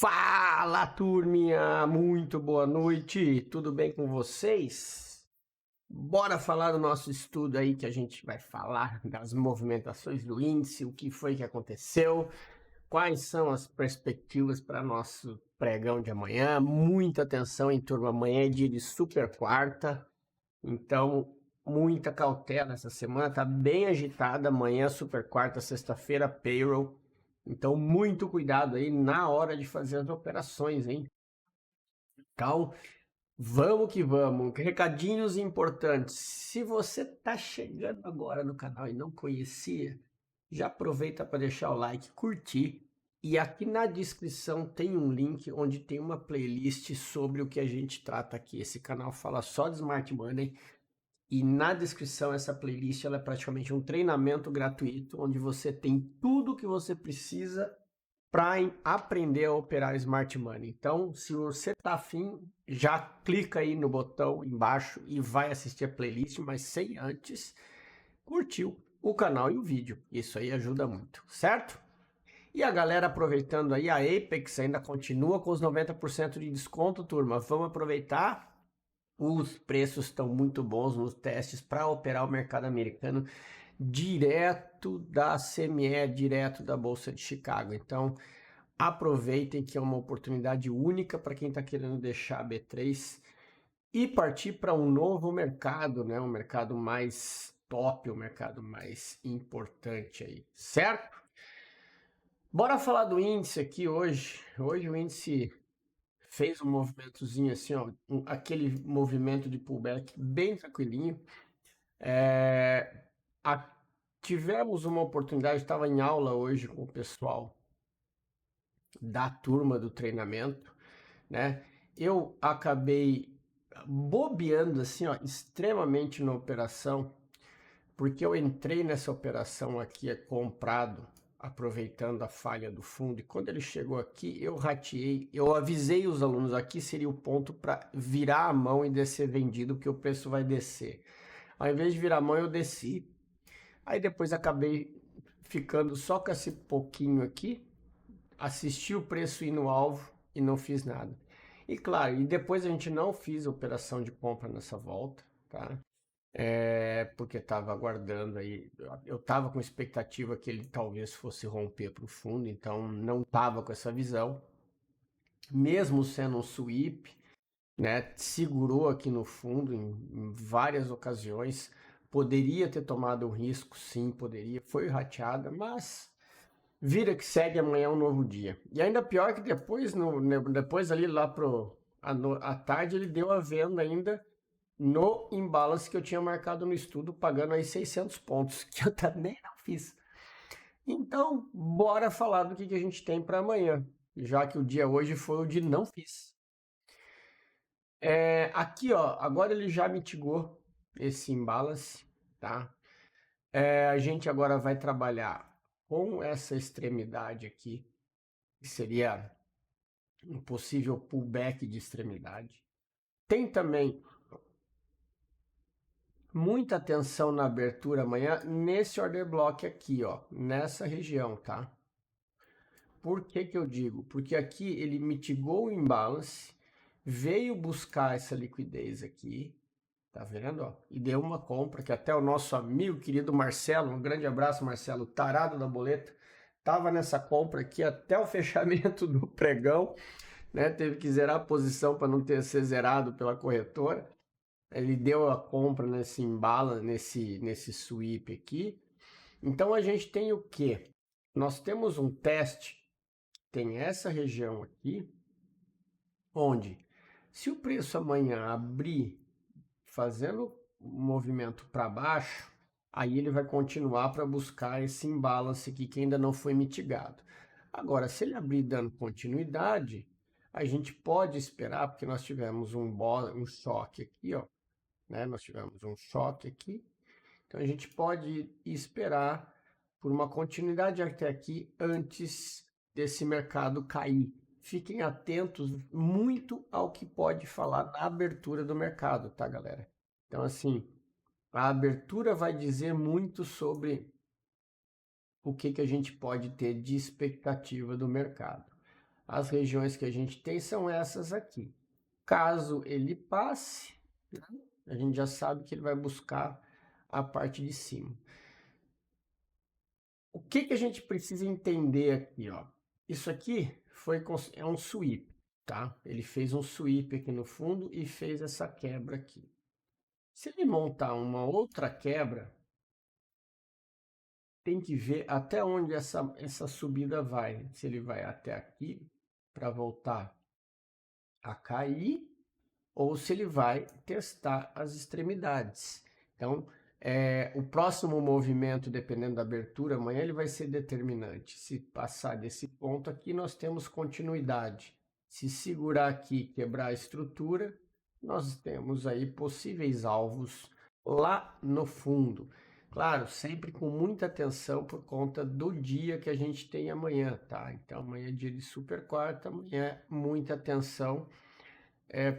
Fala, turminha! Muito boa noite! Tudo bem com vocês? Bora falar do nosso estudo aí que a gente vai falar das movimentações do índice, o que foi que aconteceu, quais são as perspectivas para nosso pregão de amanhã. Muita atenção, hein, turma? Amanhã é dia de super quarta, então muita cautela essa semana, tá bem agitada. Amanhã, super quarta, sexta-feira, payroll. Então, muito cuidado aí na hora de fazer as operações, hein? Então, vamos que vamos. Recadinhos importantes. Se você tá chegando agora no canal e não conhecia, já aproveita para deixar o like, curtir. E aqui na descrição tem um link onde tem uma playlist sobre o que a gente trata aqui. Esse canal fala só de Smart Money. E na descrição essa playlist ela é praticamente um treinamento gratuito, onde você tem tudo que você precisa para aprender a operar Smart Money. Então, se você tá afim, já clica aí no botão embaixo e vai assistir a playlist, mas sem antes curtir o canal e o vídeo. Isso aí ajuda muito, certo? E a galera aproveitando aí, a Apex ainda continua com os 90% de desconto, turma. Vamos aproveitar. Os preços estão muito bons nos testes para operar o mercado americano direto da CME, direto da Bolsa de Chicago. Então, aproveitem que é uma oportunidade única para quem está querendo deixar a B3 e partir para um novo mercado, né? Um mercado mais top, um mercado mais importante aí, certo? Bora falar do índice aqui hoje. Hoje o índice fez um movimentozinho assim, ó, aquele movimento de pullback bem tranquilinho. Tivemos uma oportunidade, estava em aula hoje com o pessoal da turma do treinamento, né? Eu acabei bobeando assim, ó, extremamente na operação, porque eu entrei nessa operação aqui comprado, aproveitando a falha do fundo, e quando ele chegou aqui, eu rateei, eu avisei os alunos, aqui seria o ponto para virar a mão e descer vendido, porque o preço vai descer. Ao invés de virar a mão, eu desci. Aí depois acabei ficando só com esse pouquinho aqui, assisti o preço ir no alvo e não fiz nada. E claro, e depois a gente não fez operação de compra nessa volta, tá? Porque estava aguardando aí, eu estava com expectativa que ele talvez fosse romper para o fundo, então não estava com essa visão. Mesmo sendo um sweep, né, segurou aqui no fundo em várias ocasiões, poderia ter tomado um risco, sim, poderia, foi rateada, mas vira que segue, amanhã é um novo dia. E ainda pior que depois, depois ali lá à tarde, ele deu a venda ainda no imbalance que eu tinha marcado no estudo, pagando aí 600 pontos, que eu também não fiz. Então, bora falar do que a gente tem para amanhã, já que o dia hoje foi o de não fiz. Aqui, ó, agora ele já mitigou esse imbalance, tá? A gente agora vai trabalhar com essa extremidade aqui, que seria um possível pullback de extremidade. Tem também muita atenção na abertura amanhã nesse order block aqui, ó, nessa região, tá? Por que que eu digo? Porque aqui ele mitigou o imbalance, veio buscar essa liquidez aqui, tá vendo, ó? E deu uma compra que até o nosso amigo querido Marcelo, um grande abraço, Marcelo, tarado da boleta, tava nessa compra aqui até o fechamento do pregão, né? Teve que zerar a posição para não ter ser zerado pela corretora. Ele deu a compra nesse embala, nesse sweep aqui. Então a gente tem o quê? Nós temos um teste, tem essa região aqui, onde se o preço amanhã abrir fazendo um movimento para baixo, aí ele vai continuar para buscar esse imbalance aqui que ainda não foi mitigado. Agora, se ele abrir dando continuidade, a gente pode esperar, porque nós tivemos um choque aqui, ó, né? Nós tivemos um choque aqui, então a gente pode esperar por uma continuidade até aqui antes desse mercado cair. Fiquem atentos muito ao que pode falar na abertura do mercado, tá, galera? Então, assim, a abertura vai dizer muito sobre o que a gente pode ter de expectativa do mercado. as regiões que a gente tem são essas aqui. Caso ele passe, né, a gente já sabe que ele vai buscar a parte de cima. O que que a gente precisa entender aqui, ó? Isso aqui é um sweep, tá? Ele fez um sweep aqui no fundo e fez essa quebra aqui. Se ele montar uma outra quebra, tem que ver até onde essa subida vai. Se ele vai até aqui para voltar a cair, ou se ele vai testar as extremidades. Então, o próximo movimento, dependendo da abertura, amanhã ele vai ser determinante. Se passar desse ponto aqui, nós temos continuidade. Se segurar aqui, quebrar a estrutura, nós temos aí possíveis alvos lá no fundo. Claro, sempre com muita atenção por conta do dia que a gente tem amanhã, tá? Então, amanhã é dia de super quarta, amanhã muita atenção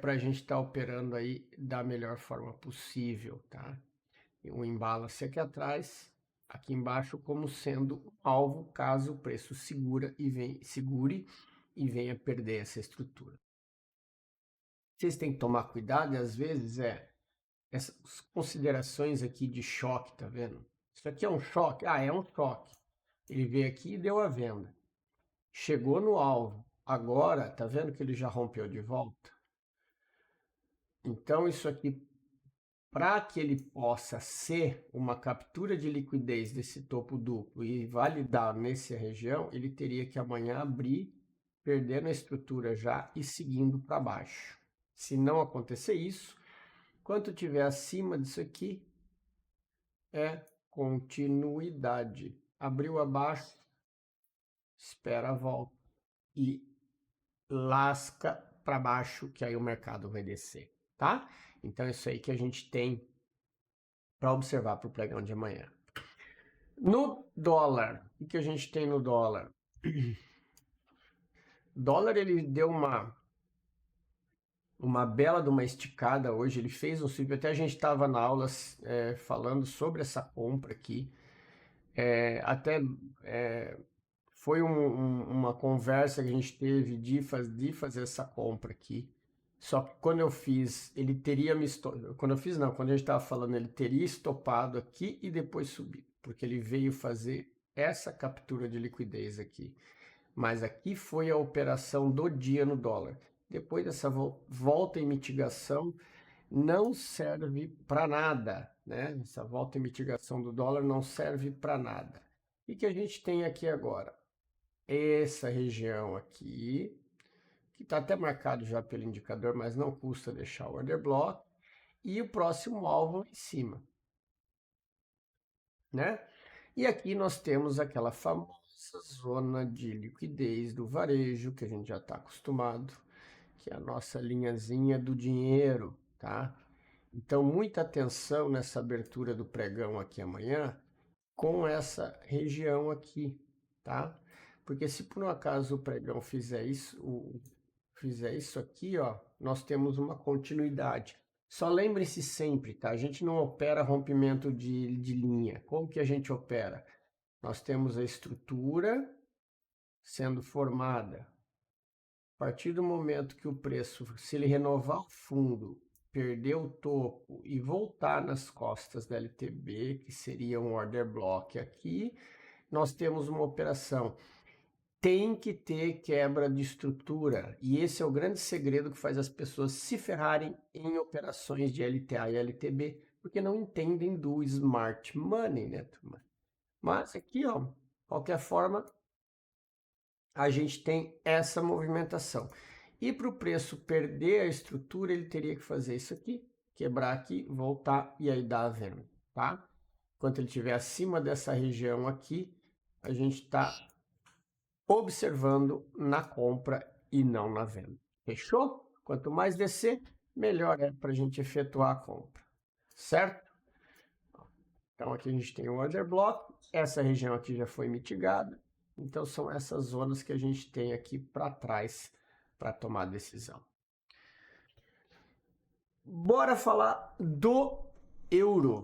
para a gente estar operando aí da melhor forma possível, tá? E um imbalance aqui atrás, aqui embaixo, como sendo um alvo caso o preço segure e venha perder essa estrutura. Vocês têm que tomar cuidado e às vezes essas considerações aqui de choque, tá vendo? Isso aqui é um choque? Ah, é um choque. Ele veio aqui e deu a venda. Chegou no alvo. Agora, tá vendo que ele já rompeu de volta? Então, isso aqui, para que ele possa ser uma captura de liquidez desse topo duplo e validar nessa região, ele teria que amanhã abrir, perdendo a estrutura já e seguindo para baixo. Se não acontecer isso, quanto tiver acima disso aqui, é continuidade. Abriu abaixo, espera a volta e lasca para baixo, que aí o mercado vai descer, tá? Então, isso aí que a gente tem para observar para o pregão de amanhã. No dólar, o que a gente tem no dólar? Dólar, ele deu uma bela de uma esticada hoje, ele fez um sweep, até a gente estava na aula falando sobre essa compra aqui, foi uma conversa que a gente teve de fazer essa compra aqui. Só que quando eu fiz, ele teria me estopado. Quando eu fiz, não, quando a gente estava falando, ele teria estopado aqui e depois subido, porque ele veio fazer essa captura de liquidez aqui. Mas aqui foi a operação do dia no dólar. Depois dessa volta em mitigação, não serve para nada, né? Essa volta em mitigação do dólar não serve para nada. O que a gente tem aqui agora? Essa região aqui, que está até marcado já pelo indicador, mas não custa deixar o order block, e o próximo alvo em cima, né? E aqui nós temos aquela famosa zona de liquidez do varejo, que a gente já está acostumado, que é a nossa linhazinha do dinheiro, tá? Então, muita atenção nessa abertura do pregão aqui amanhã, com essa região aqui, tá? Porque se por um acaso o pregão fizer isso aqui, ó, nós temos uma continuidade. Só lembre-se sempre, tá? A gente não opera rompimento de linha. Como que a gente opera? Nós temos a estrutura sendo formada. A partir do momento que o preço, se ele renovar o fundo, perder o topo e voltar nas costas da LTB, que seria um order block aqui, nós temos uma operação. Tem que ter quebra de estrutura, e esse é o grande segredo que faz as pessoas se ferrarem em operações de LTA e LTB, porque não entendem do smart money, né, turma? Mas aqui, ó, qualquer forma, a gente tem essa movimentação. E para o preço perder a estrutura, ele teria que fazer isso aqui, quebrar aqui, voltar e aí dar a venda, tá? Enquanto ele estiver acima dessa região aqui, a gente está observando na compra e não na venda. Fechou? Quanto mais descer, melhor é para a gente efetuar a compra, certo? Então aqui a gente tem o order block, essa região aqui já foi mitigada, então são essas zonas que a gente tem aqui para trás para tomar decisão. Bora falar do euro.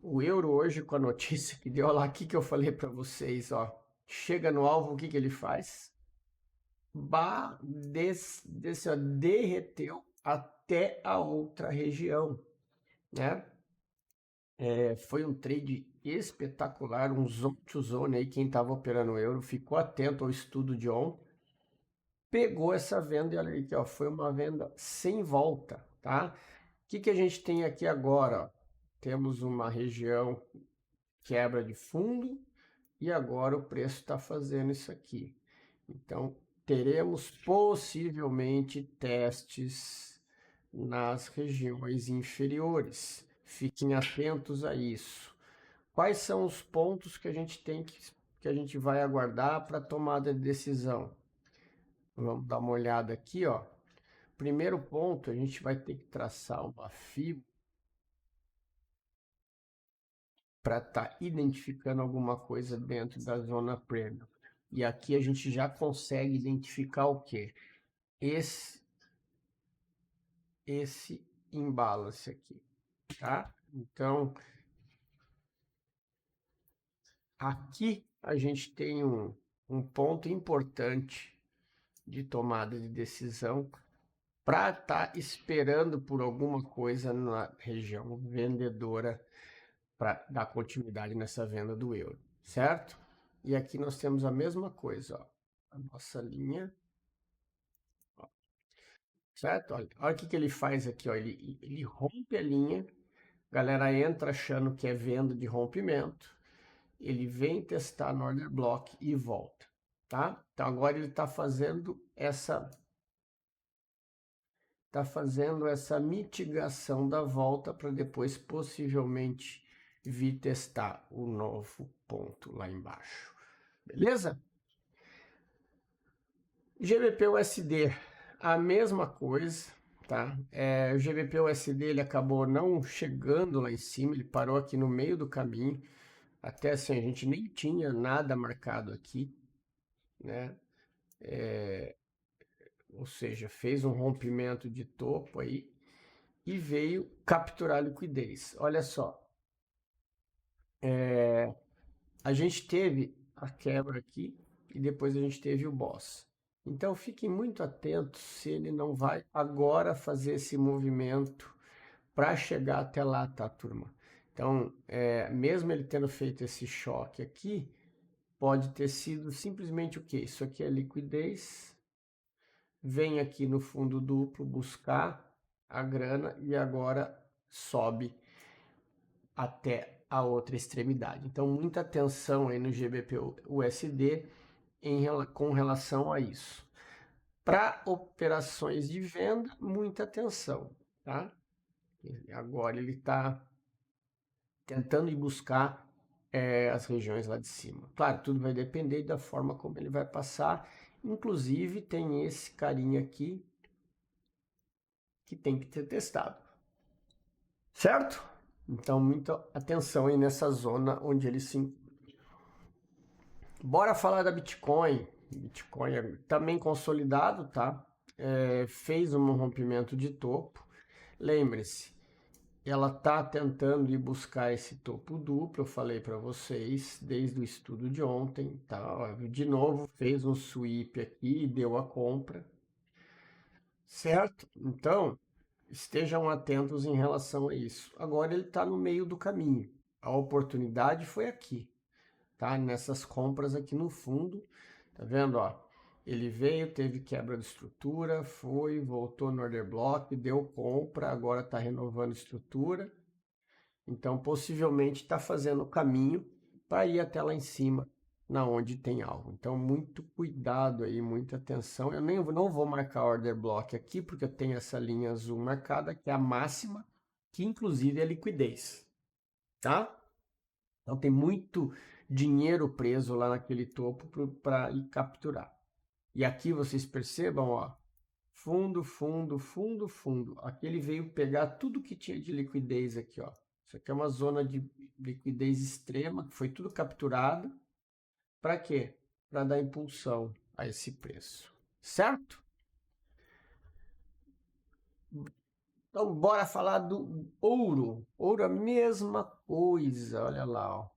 O euro hoje, com a notícia que deu lá, aqui que eu falei para vocês, ó, chega no alvo, o que ele faz? derreteu até a outra região, né? Foi um trade espetacular, um zone to zone aí, quem estava operando o euro ficou atento ao estudo de ontem, pegou essa venda e olha aí, ó, foi uma venda sem volta, tá? O que a gente tem aqui agora? Ó? Temos uma região quebra de fundo e agora o preço está fazendo isso aqui. Então, teremos possivelmente testes nas regiões inferiores. Fiquem atentos a isso. Quais são os pontos que a gente que a gente vai aguardar para tomada de decisão? Vamos dar uma olhada aqui, ó. Primeiro ponto, a gente vai ter que traçar uma fibra para estar identificando alguma coisa dentro da zona premium. E aqui a gente já consegue identificar o quê? Esse imbalance aqui, tá? Então, aqui a gente tem um ponto importante de tomada de decisão para estar esperando por alguma coisa na região vendedora para dar continuidade nessa venda do euro, certo? E aqui nós temos a mesma coisa, ó, a nossa linha, ó, certo? Olha o que ele faz aqui, ó, ele rompe a linha, a galera entra achando que é venda de rompimento, ele vem testar no order block e volta, tá? Então agora ele está fazendo essa mitigação da volta para depois possivelmente vir testar o novo ponto lá embaixo. Beleza? GBP-USD, a mesma coisa, tá? O GBP-USD ele acabou não chegando lá em cima, ele parou aqui no meio do caminho. Até assim, a gente nem tinha nada marcado aqui, né? Ou seja, fez um rompimento de topo aí e veio capturar liquidez. Olha só, a gente teve a quebra aqui e depois a gente teve o boss. Então fiquem muito atentos se ele não vai agora fazer esse movimento para chegar até lá, tá, turma? Então, mesmo ele tendo feito esse choque aqui, pode ter sido simplesmente o quê? Isso aqui é liquidez, vem aqui no fundo duplo buscar a grana e agora sobe até a outra extremidade. Então, muita atenção aí no GBP-USD com relação a isso. Para operações de venda, muita atenção, tá? Agora ele está tentando ir buscar as regiões lá de cima. Claro, tudo vai depender da forma como ele vai passar. Inclusive, tem esse carinha aqui que tem que ser testado. Certo? Então, muita atenção aí nessa zona onde ele se encontra. Bora falar da Bitcoin. Bitcoin é também consolidado, tá? Fez um rompimento de topo. Lembre-se, ela tá tentando ir buscar esse topo duplo, eu falei para vocês desde o estudo de ontem, tá? De novo fez um sweep aqui e deu a compra, certo? Então, estejam atentos em relação a isso. Agora ele está no meio do caminho. A oportunidade foi aqui, tá? Nessas compras aqui no fundo, tá vendo, ó? Ele veio, teve quebra de estrutura, foi, voltou no order block, deu compra, agora está renovando estrutura. Então, possivelmente está fazendo o caminho para ir até lá em cima, na onde tem algo. Então, muito cuidado aí, muita atenção. Eu não vou marcar order block aqui, porque eu tenho essa linha azul marcada, que é a máxima, que inclusive é liquidez, tá? Então, tem muito dinheiro preso lá naquele topo para ir capturar. E aqui vocês percebam, ó, fundo, fundo, fundo, fundo. Aqui ele veio pegar tudo que tinha de liquidez aqui, ó. Isso aqui é uma zona de liquidez extrema, que foi tudo capturado. Para quê? Para dar impulsão a esse preço, certo? Então, bora falar do ouro. Ouro, a mesma coisa, olha lá, ó.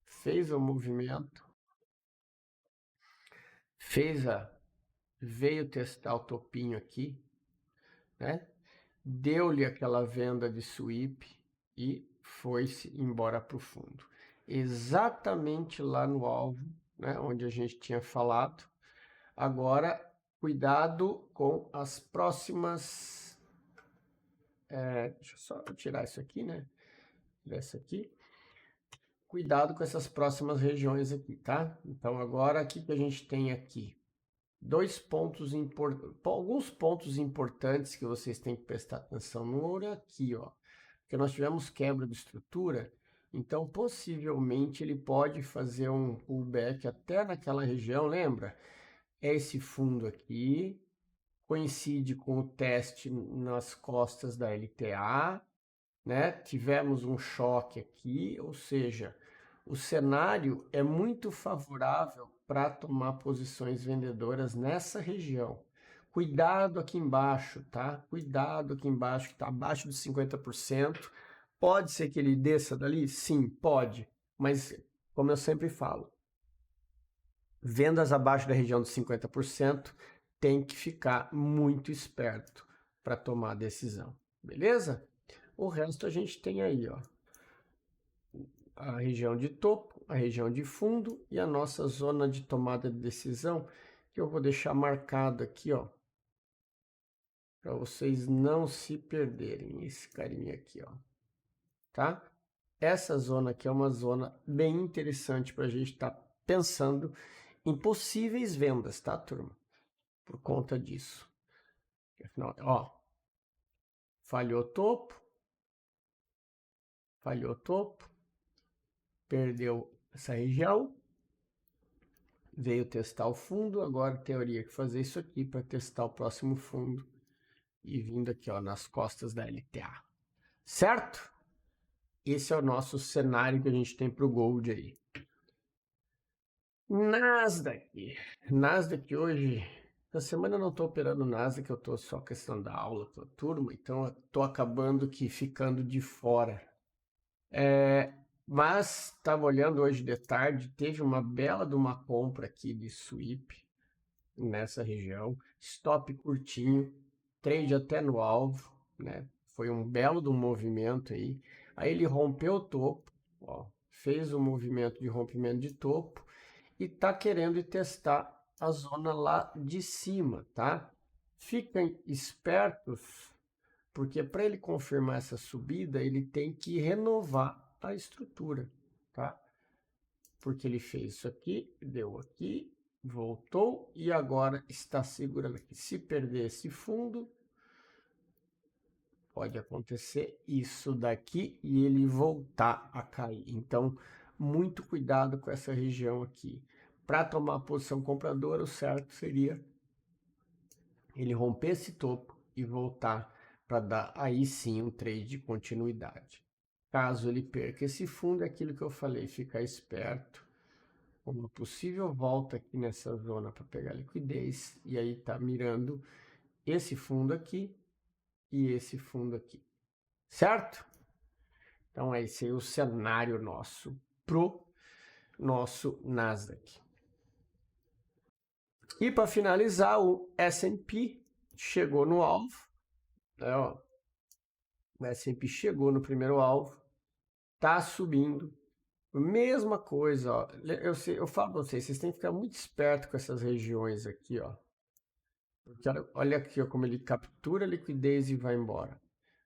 Fez o movimento, fez veio testar o topinho aqui, né? Deu-lhe aquela venda de sweep e foi-se embora para o fundo. Exatamente lá no alvo, né, onde a gente tinha falado. Agora, cuidado com as próximas... deixa eu só tirar isso aqui, né? Tirar isso aqui. Cuidado com essas próximas regiões aqui, tá? Então, agora, o que a gente tem aqui? Alguns pontos importantes que vocês têm que prestar atenção no ouro é aqui, ó. Porque nós tivemos quebra de estrutura, então possivelmente ele pode fazer um pullback até naquela região, lembra? É esse fundo aqui, coincide com o teste nas costas da LTA, né? Tivemos um choque aqui, ou seja, o cenário é muito favorável para tomar posições vendedoras nessa região. Cuidado aqui embaixo, tá? Cuidado aqui embaixo, que está abaixo de 50%. Pode ser que ele desça dali? Sim, pode. Mas, como eu sempre falo, vendas abaixo da região de 50%, tem que ficar muito esperto para tomar a decisão. Beleza? O resto a gente tem aí, ó, a região de topo, a região de fundo e a nossa zona de tomada de decisão, que eu vou deixar marcado aqui, ó, para vocês não se perderem, esse carinha aqui, ó, tá? Essa zona aqui é uma zona bem interessante para a gente estar pensando em possíveis vendas, tá, turma? Por conta disso. Afinal, ó, falhou topo, perdeu essa região, veio testar o fundo, agora teria que fazer isso aqui para testar o próximo fundo e vindo aqui, ó, nas costas da LTA. Certo? Esse é o nosso cenário que a gente tem para o Gold aí. Nasdaq. Nasdaq hoje, essa semana eu não estou operando Nasdaq, eu estou só questão da aula com a turma, então eu estou acabando que ficando de fora. Mas estava olhando hoje de tarde, teve uma bela de uma compra aqui de sweep nessa região, stop curtinho, trade até no alvo, né? Foi um belo de um movimento aí. Aí ele rompeu o topo, ó, fez um movimento de rompimento de topo e tá querendo ir testar a zona lá de cima, tá? Fiquem espertos, porque para ele confirmar essa subida, ele tem que renovar a estrutura, tá? Porque ele fez isso aqui, deu aqui, voltou e agora está segurando aqui. Se perder esse fundo, pode acontecer isso daqui e ele voltar a cair. Então, muito cuidado com essa região aqui. Para tomar posição compradora, o certo seria ele romper esse topo e voltar para dar aí sim um trade de continuidade. Caso ele perca esse fundo, é aquilo que eu falei, ficar esperto. Uma possível volta aqui nessa zona para pegar liquidez, e aí tá mirando esse fundo aqui e esse fundo aqui, certo? Então esse é o cenário nosso pro nosso Nasdaq. E para finalizar, o S&P chegou no alvo, né, ó, o S&P chegou no primeiro alvo, tá subindo. Mesma coisa, ó. Eu falo para vocês têm que ficar muito esperto com essas regiões aqui, ó. Porque olha aqui, ó, como ele captura a liquidez e vai embora.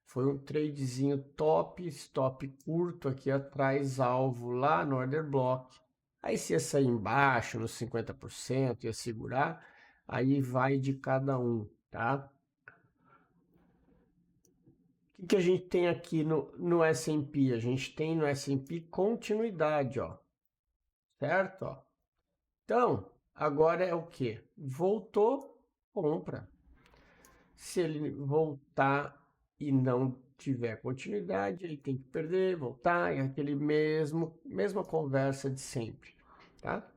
Foi um tradezinho top, stop curto aqui atrás, alvo lá no order block. Aí se ia sair embaixo, nos 50%, ia segurar, aí vai de cada um, tá? O que a gente tem aqui no S&P? A gente tem no S&P continuidade, ó. Certo? Ó. Então, agora é o que? Voltou, compra. Se ele voltar e não tiver continuidade, ele tem que perder, voltar, é aquele mesma conversa de sempre, tá?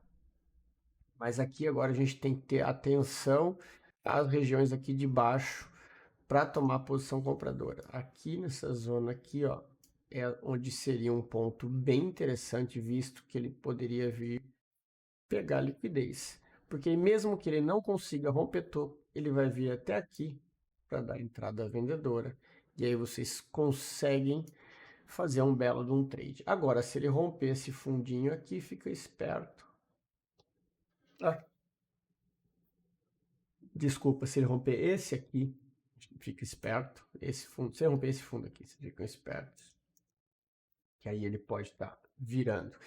Mas aqui agora a gente tem que ter atenção às regiões aqui de baixo para tomar posição compradora. Aqui nessa zona aqui, ó, é onde seria um ponto bem interessante, visto que ele poderia vir pegar liquidez. Porque mesmo que ele não consiga romper topo, ele vai vir até aqui para dar entrada vendedora. E aí vocês conseguem fazer um belo de um trade. Agora, se ele romper esse fundinho aqui, fica esperto. Ah, desculpa, se ele romper esse aqui, fica esperto. Esse fundo, se ele romper esse fundo aqui, vocês ficam espertos. Que aí ele pode estar virando.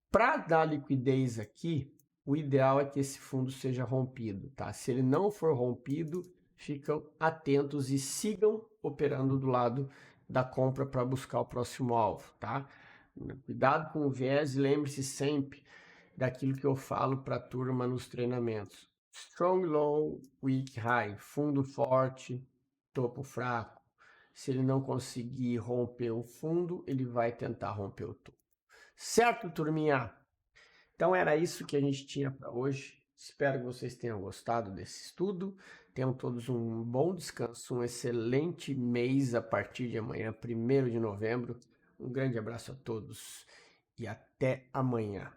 Para dar liquidez aqui, o ideal é que esse fundo seja rompido, tá? Se ele não for rompido, ficam atentos e sigam operando do lado da compra para buscar o próximo alvo, tá? Cuidado com o viés e lembre-se sempre daquilo que eu falo para a turma nos treinamentos. Strong low, weak high, fundo forte, topo fraco. Se ele não conseguir romper o fundo, ele vai tentar romper o topo. Certo, turminha? Então era isso que a gente tinha para hoje. Espero que vocês tenham gostado desse estudo. Tenham todos um bom descanso, um excelente mês a partir de amanhã, 1º de novembro. Um grande abraço a todos e até amanhã.